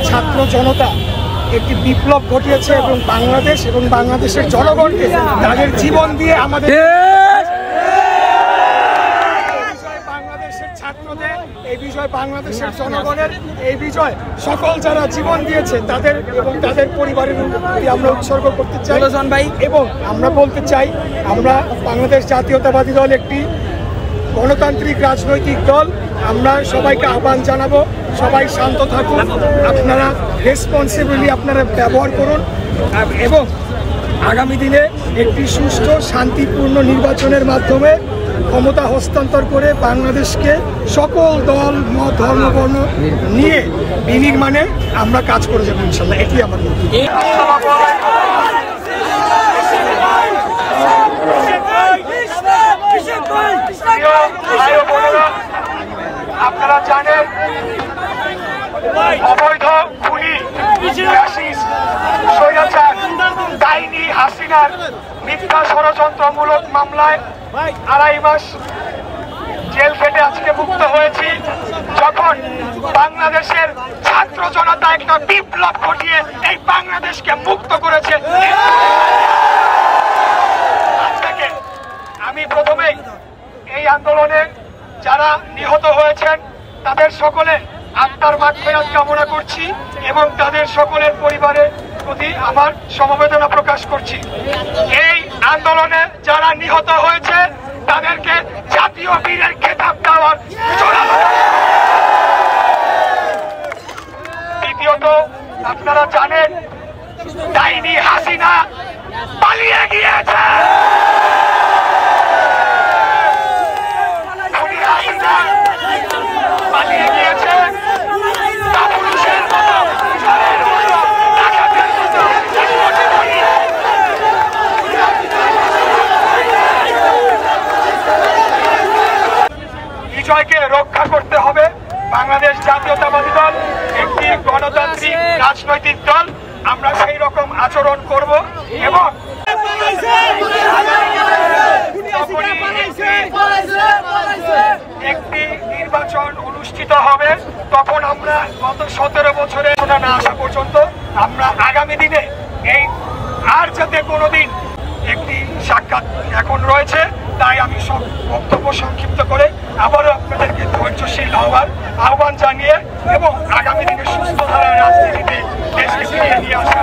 ছাত্র জনতা একটি বিপ্লব ঘটিয়েছে এবং বাংলাদেশ এবং বাংলাদেশের জনগণকে তাদের জীবন দিয়ে আমাদের বাংলাদেশের ছাত্রদের এই বিজয়, বাংলাদেশের জনগণের এই বিজয়, সকল যারা জীবন দিয়েছে তাদের এবং তাদের পরিবারের প্রতি আমরা উৎসর্গ করতে চাই এবং আমরা বলতে চাই আমরা বাংলাদেশ জাতীয়তাবাদী দল একটি গণতান্ত্রিক রাজনৈতিক দল। আমরা সবাইকে আহ্বান জানাবো, সবাই শান্ত থাকুন, আপনারা রেসপন্সিবলি আপনারা ব্যবহার করুন এবং আগামী দিনে একটি সুষ্ঠু শান্তিপূর্ণ নির্বাচনের মাধ্যমে ক্ষমতা হস্তান্তর করে বাংলাদেশকে সকল দল মত ধর্ম বর্ণ নিয়ে বিনির্মাণে আমরা কাজ করে যাবো ইনশাল্লাহ। এটি আমার আপনারা জানেন অবৈধ খুনি স্বৈরাচার ডাইনি হাসিনার মিথ্যা ষড়যন্ত্রমূলক মামলায় 2.5 মাস জেল খেটে আজকে মুক্ত হয়েছি। যখন বাংলাদেশের ছাত্র জনতা একটা বিপ্লব ঘটিয়ে এই বাংলাদেশকে মুক্ত করেছে, আমি প্রথমেই এই আন্দোলনে যারা নিহত হয়েছেন তাদের সকলের আত্মার মাগফিরাত কামনা করছি এবং তাদের সকলের পরিবারের প্রতি আমার সমবেদনা প্রকাশ করছি। এই আন্দোলনে যারা নিহত হয়েছে তাদেরকে জাতীয় বীরের খেতাব দেওয়ার। দ্বিতীয়ত, আপনারা জানেন ডাইনি হাসিনা পালিয়ে গিয়েছে। বিজয়কে রক্ষা করতে হবে। বাংলাদেশ জাতীয়তাবাদী দল একটি গণতান্ত্রিক রাজনৈতিক দল, আমরা সেই রকম আচরণ করব এবং একটি নির্বাচন অনুষ্ঠিত হবে তখন আমরা গত 17 বছরে না আসা পর্যন্ত আমরা আগামী দিনে এই আর যাতে কোনোদিন একটি সাক্ষাৎ এখন রয়েছে, তাই আমি সব বক্তব্য সংক্ষিপ্ত করে আবারও আপনাদেরকে ধৈর্যশীল হওয়ার আহ্বান জানিয়ে এবং আগামী দিনে সুস্থ ধারার রাজনীতিতে দেশকে ফিরিয়ে নিয়ে আসা